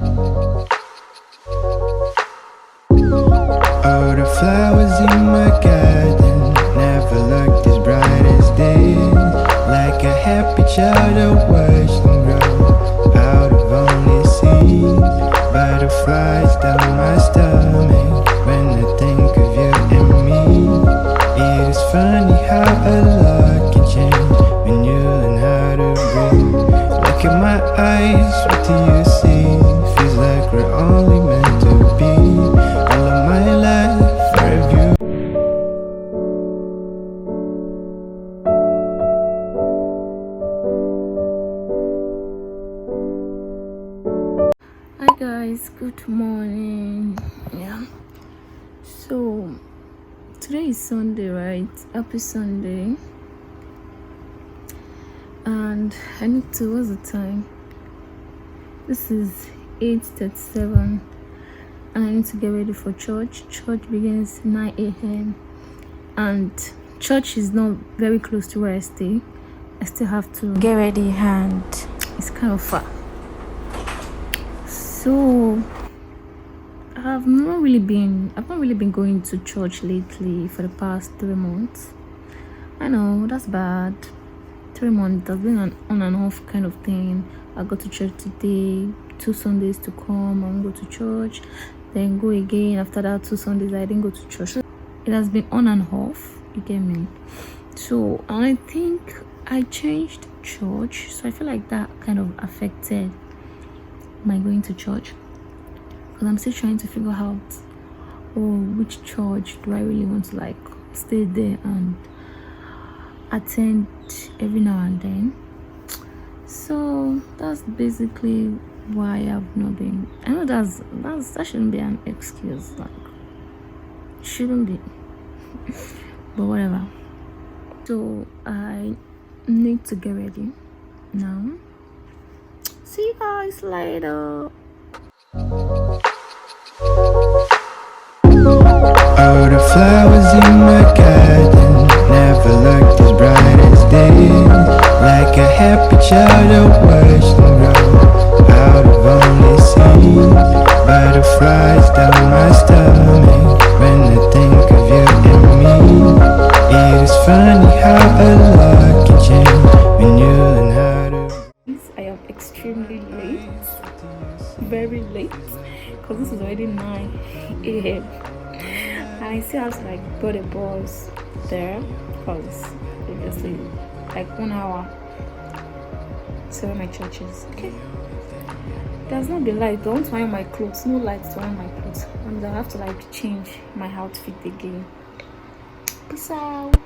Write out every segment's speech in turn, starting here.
All the flowers in my garden never looked as bright as this. Like a happy child I watched them grow out of only seeds. Butterflies down my stomach when I think of you and me. It is funny how a lot can change when you learn how to breathe. Look at my eyes, what do you see? Feels like we're only meant to be. All of my life for a view. Hi guys, good morning. So today is Sunday, right? Happy Sunday. And I need to, what's the time? This is 8:37 and I need to get ready for church. Church begins 9 a.m. and church is not very close to where I stay. I still have to get ready and it's kind of far. So I've not really been going to church lately for the past 3 months. I know that's bad. 3 months has been an on and off kind of thing. I go to church today, 2 Sundays to come, I go to church, then go again. After that 2 Sundays I didn't go to church. So it has been on and off, you get me? So I think I changed church, so I feel like that kind of affected my going to church, because I'm still trying to figure out which church do I really want to like stay there and attend every now and then. So that's basically why I've not been. I know that shouldn't be an excuse, like shouldn't be but whatever. So I need to get ready now. See you guys later. All the flowers in my garden never looked as bright as this. Like a happy child I watched them grow out of only seeds. Butterflies down my stomach when I think of you and me. It is funny how a lot can change when you learn how to. I am extremely late, very late, because this is already 9 a.m. and I still have to like board a bus there, because obviously like 1 hour to where my church is. Okay, there's not the light. I want to iron my clothes, no light to iron my clothes, and I have to like change my outfit again. Peace out.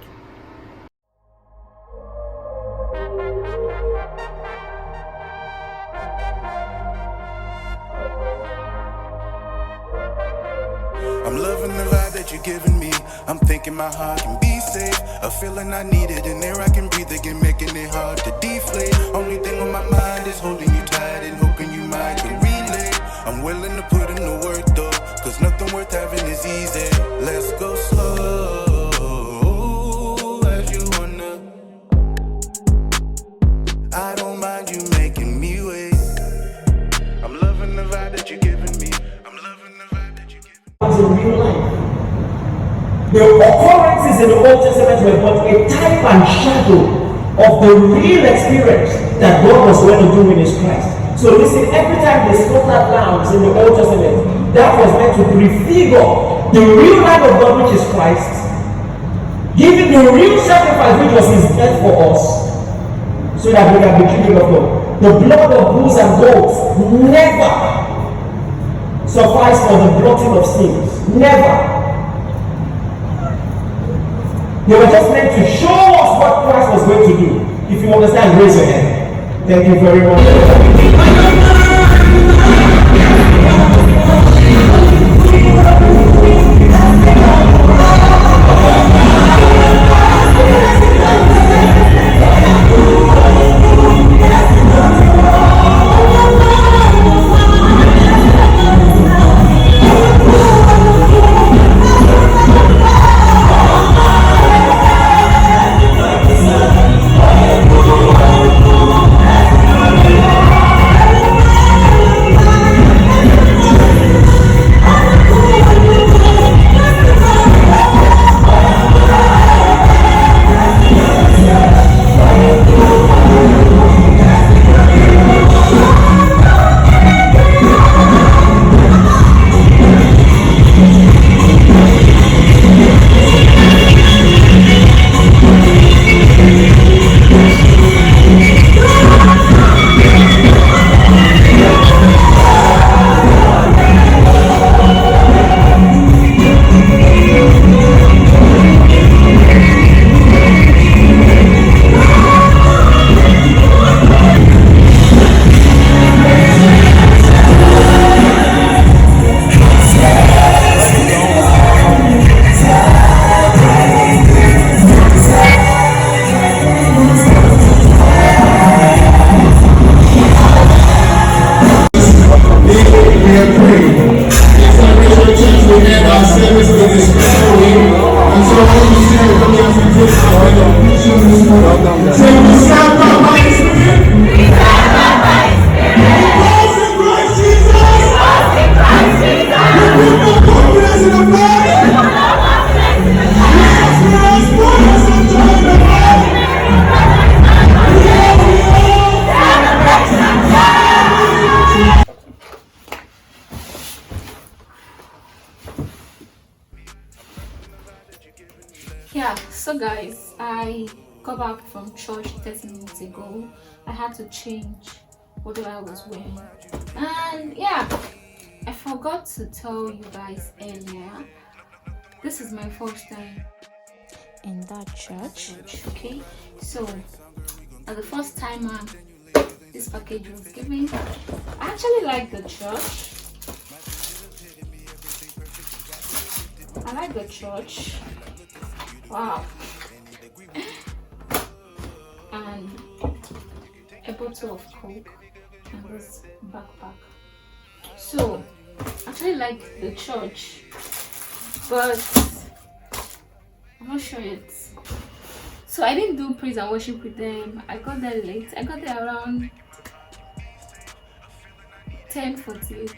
I'm loving the vibe that you're giving me. I'm thinking my heart can be safe. A feeling I needed, and air I can breathe again, making it hard to deflate. Only thing on my mind is holding you tight and hoping you might can relate. I'm willing to put in the work though, cause nothing worth having is easy. Let's go slow as you wanna. I don't mind you making me wait. I'm loving the vibe that you're giving me. I'm loving the vibe that you're giving me. In real life. The occurrences in the Old Testament were but a type and shadow of the real experience that God was going to do in His Christ. So listen, every time they slaughtered lambs in the Old Testament, that was meant to prefigure the real Lamb of God, which is Christ, giving the real sacrifice, which was His death for us, so that we can be children of God. The blood of bulls and goats never suffice for the blotting of sins. Never. They were just meant to show us what Christ was going to do. If you understand, raise your hand. Thank you very much. Yeah, so guys, I got back from church 30 minutes ago. I had to change whatever I was wearing, and yeah, I forgot to tell you guys earlier, this is my first time in that church. Okay, so as the first timer this package was given, I actually like the church. I like the church. Wow. And a bottle of Coke and this backpack. So I actually like the church, but I'm not sure yet. So I didn't do praise and worship with them. I got there late. I got there around 10:48.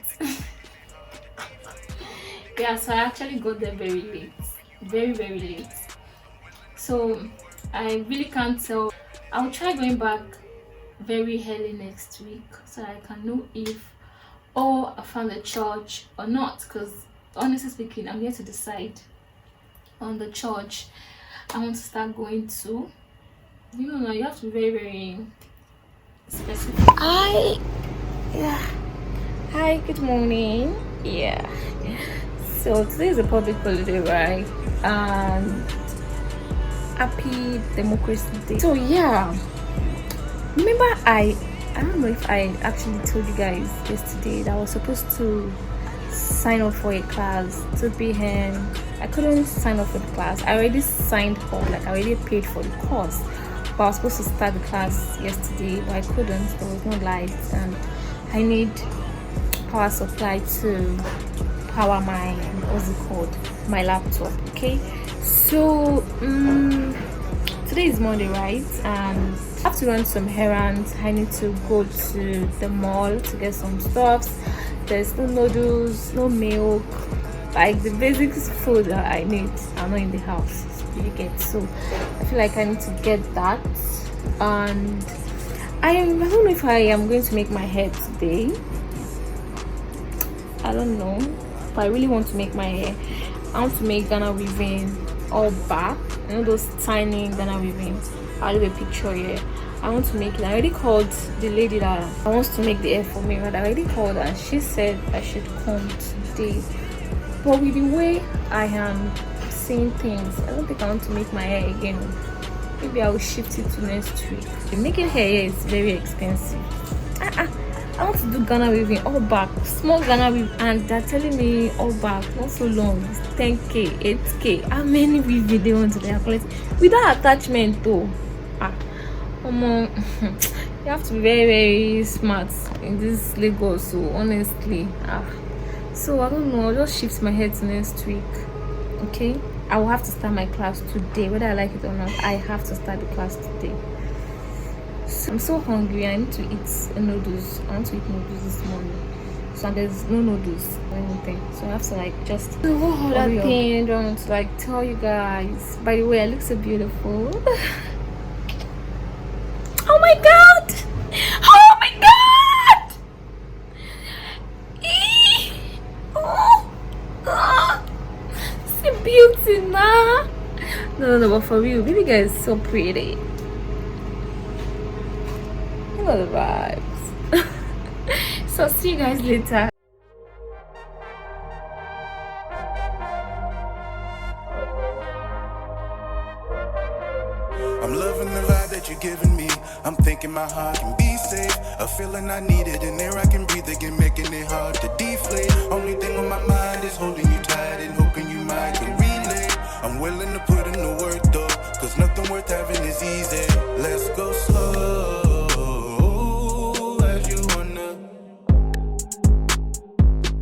Yeah, so I actually got there very late. Very, very late. So I really can't tell. I'll try going back very early next week so I can know if I found a church or not, because honestly speaking, I'm here to decide on the church I want to start going to. You know, now you have to be very, very specific. Hi, good morning. Yeah, so today is a public holiday, right? And happy Democracy Day. So yeah, remember I don't know if I actually told you guys yesterday that I was supposed to sign up for a class 2 p.m. I couldn't sign up for the class. I already signed up, like I already paid for the course, but I was supposed to start the class yesterday, but I couldn't. There was no lights, and I need power supply to power my, what's it called, my laptop. Okay, so today is Monday, right? And I have to run some errands. I need to go to the mall to get some stuff. There's no noodles, no milk, like the basic food that I need are not in the house. You get, so I feel like I need to get that. And I don't know if I am going to make my hair today. I don't know, but I really want to make my hair. I want to make Ghana weaving all back, you know, those tiny Ghana weaving. I'll leave a picture here. I want to make it. I already called the lady that wants to make the hair for me, but I already called her and she said I should come today. But with the way I am seeing things, I don't think I want to make my hair again. Maybe I will shift it to next week. Making hair is very expensive. I want to do Ghana weaving all back, small Ghana weave, and they're telling me all back, not so long. It's 10k, 8k. How many weaving they want to collect without attachment though? You have to be very, very smart in this Lagos. So honestly, so I don't know. I'll just shift my head to next week. Okay, I will have to start my class today, whether I like it or not. I have to start the class today. So I'm so hungry. I need to eat noodles. I want to eat noodles this morning. So there's no noodles or anything. So I have to like just do all that thing. I don't want to like tell you guys. By the way, I look so beautiful. Oh my god! Oh my god! See beauty now. No, but for real, baby girl is so pretty. You know the vibes. So see you guys later. I'm loving the vibe that you're giving me. I'm thinking my heart can be safe. A feeling I needed, and air I can breathe again, making it hard to deflate. Only thing on my mind is holding you tight and hoping you might can relate. I'm willing to put in the work though, cause nothing worth having is easy. Let's go slow as you wanna.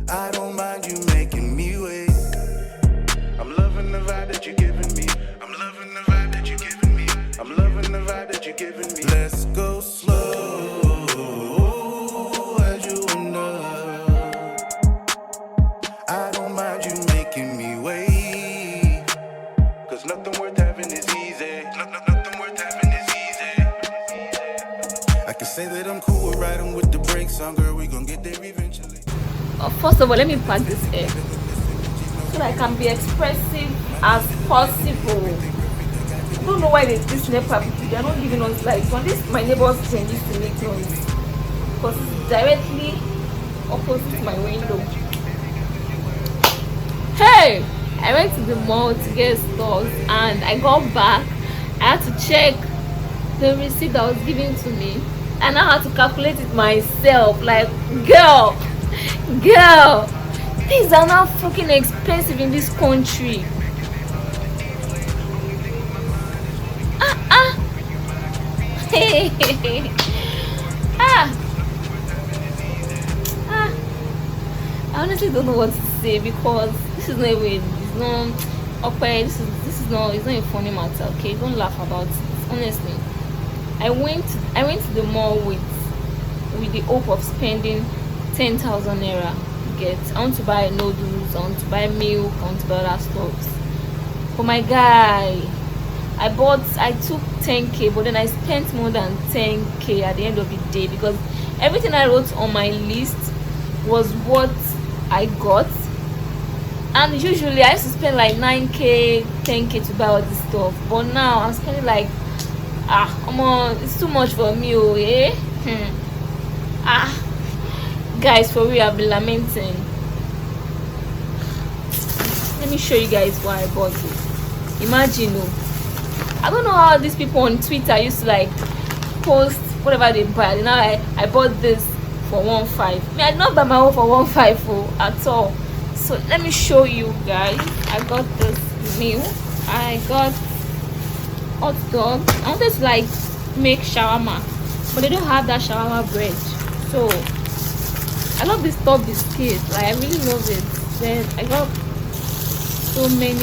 I don't mind you making me wait. I'm loving the vibe that you're giving me. I'm loving the vibe that you're giving me. I'm loving the vibe that you're giving me. Let's go slow as you wanna. I don't mind you making me wait, cause nothing worth having is easy. Nothing worth having is easy. I can say that I'm cool with riding with the brakes on, girl. We gon' get there eventually. First of all, let me pack this hair so that I can be expressive as possible. don't know why this NEPA people, they are not giving us light. When this my neighbor's train used to make noise because it's directly opposite my window. Hey, I went to the mall to get stuff and I got back. I had to check the receipt that was given to me and I had to calculate it myself. Like, girl, things are now fucking expensive in this country. I honestly don't know what to say because this is not even, it's not okay, this is not, it's not a funny matter. Okay, don't laugh about it. Honestly, I went to the mall with the hope of spending 10,000 naira. I want to buy noodles, I want to buy milk, I want to buy other stuff. For my guy, I took 10k, but then I spent more than 10k at the end of the day because everything I wrote on my list was what I got. And usually I used to spend like 9k, 10k to buy all this stuff, but now I'm spending like it's too much for me, eh? Guys, for real, I've been lamenting. Let me show you guys why I bought it. Imagine, I don't know how these people on Twitter used to like post whatever they buy. Now I bought this for 1.5. I did not buy my own for 1.5 at all. So let me show you guys. I got this meal. I got hot dog. I wanted to like make shawarma, but they don't have that shawarma bread. So I love this top biscuit. Like, I really love it. Then I got so many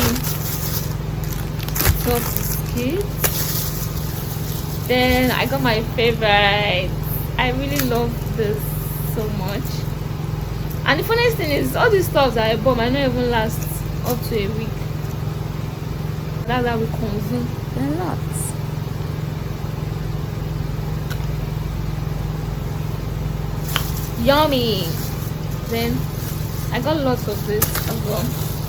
top biscuits. Then I got my favorite. I really love this so much. And the funniest thing is, all these stuff that I bought might not even last up to a week. That's how we consume a lot. Yummy. Then I got lots of this as well. I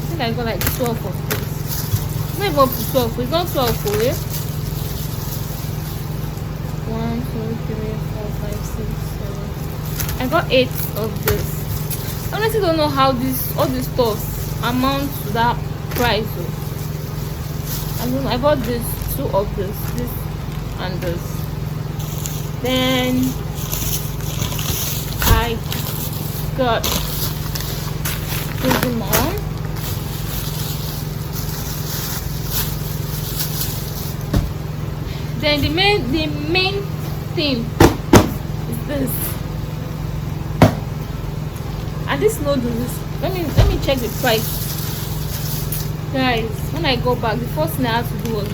think I got like 12 of this. Not even up to 12. It's not 12 for it. 1, 2, 3, 4, 5, 6, 7. I got 8 of this. I honestly don't know how all this stuff amount to that price though. I don't know. I bought this 2 of this and this. Then I got this mom. Then the main thing is this. And this noodles, let me check the price. Guys, when I go back, the first thing I had to do was to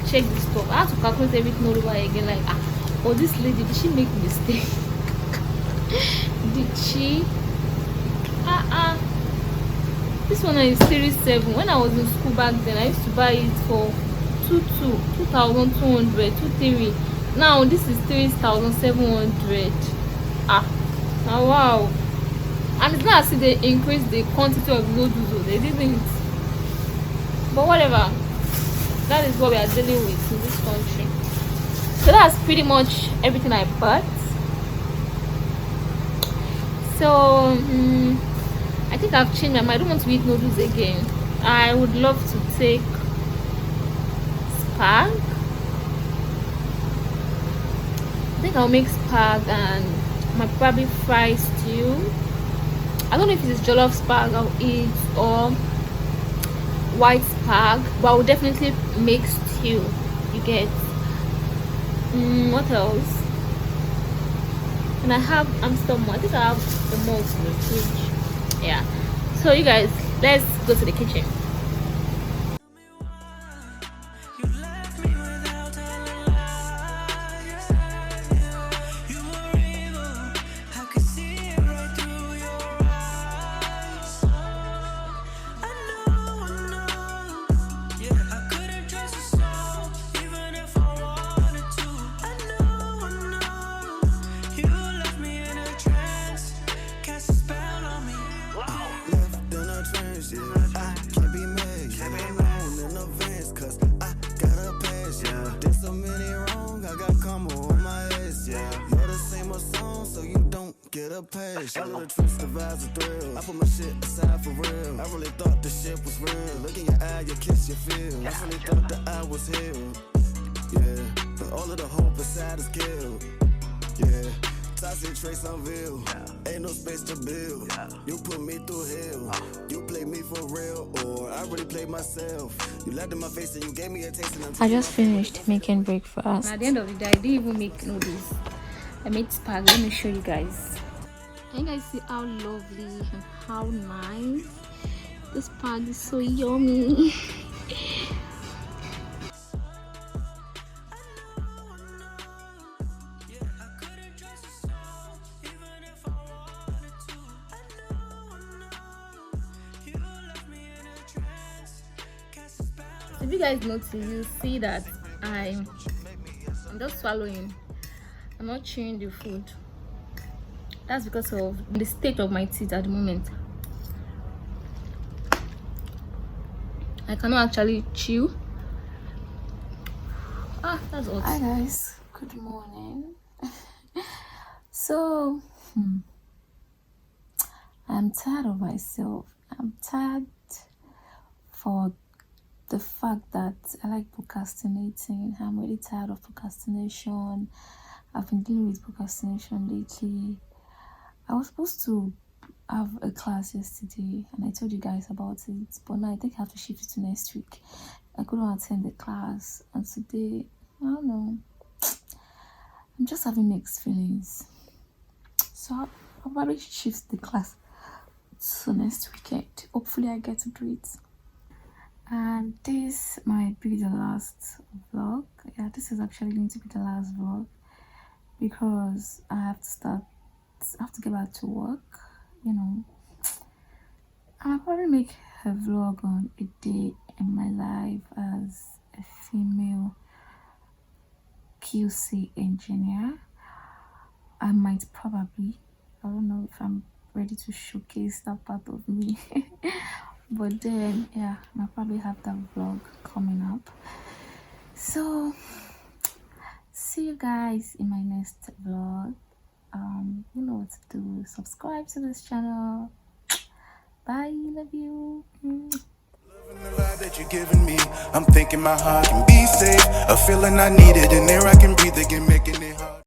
check the stuff. I had to calculate everything all over again. Like, oh, this lady, did she make a mistake? Did she? This one is series 7. When I was in school back then, I used to buy it for 2,200, 2,300. Now this is 3,700. Oh, wow. And it's not as if they increased the quantity of noodles. They didn't. But whatever. That is what we are dealing with in this country. So that's pretty much everything I bought. So I think I've changed my mind. I don't want to eat noodles again. I would love to take spag. I think I'll make spag and my probably fry stew. I don't know if it's jollof spag I'll eat or white spag, but I will definitely make stew. You get what else? And I have Amsterdam. I think I have the malt in the fridge. Yeah. So you guys, let's go to the kitchen. so many wrong, I got karma on my ass, yeah. You're the same old song, so you don't get a pass. All of the truth survives the thrill. I put my shit aside for real. I really thought the shit was real. Look in your eye, you kiss, you feel. I really thought that I was healed. Yeah, but all of the hope inside is killed. Yeah, toxic trace unveiled. Ain't no space to build. You put me through hell. You play me for real, or I really played myself. You laughed in my face and you gave me a taste. And I just finished making breakfast. At the end of the day, I didn't even make noodles. I made spag. Let me show you guys. Can you guys see how lovely and how nice? This spag is so yummy. If you guys notice, you see that I'm just swallowing. I'm not chewing the food. That's because of the state of my teeth at the moment. I cannot actually chew. That's hot. Hi guys, good morning. So I'm tired of myself. I'm tired for the fact that I like procrastinating. I'm really tired of procrastination. I've been dealing with procrastination lately. I was supposed to have a class yesterday and I told you guys about it, but now I think I have to shift it to next week. I couldn't attend the class, and today, I don't know, I'm just having mixed feelings. So I'll probably shift the class to next weekend. Hopefully I get to do it. And this might be the last vlog. Yeah, this is actually going to be the last vlog because I have to get back to work, you know. I'll probably make a vlog on a day in my life as a female QC engineer. I might probably, I don't know if I'm ready to showcase that part of me. But then, yeah, I'll probably have that vlog coming up. So, see you guys in my next vlog. You know what to do. Subscribe to this channel. Bye, love you. Loving the vibe that you're giving me. I'm thinking my heart can be safe. A feeling I needed, and there I can breathe again, making it hard.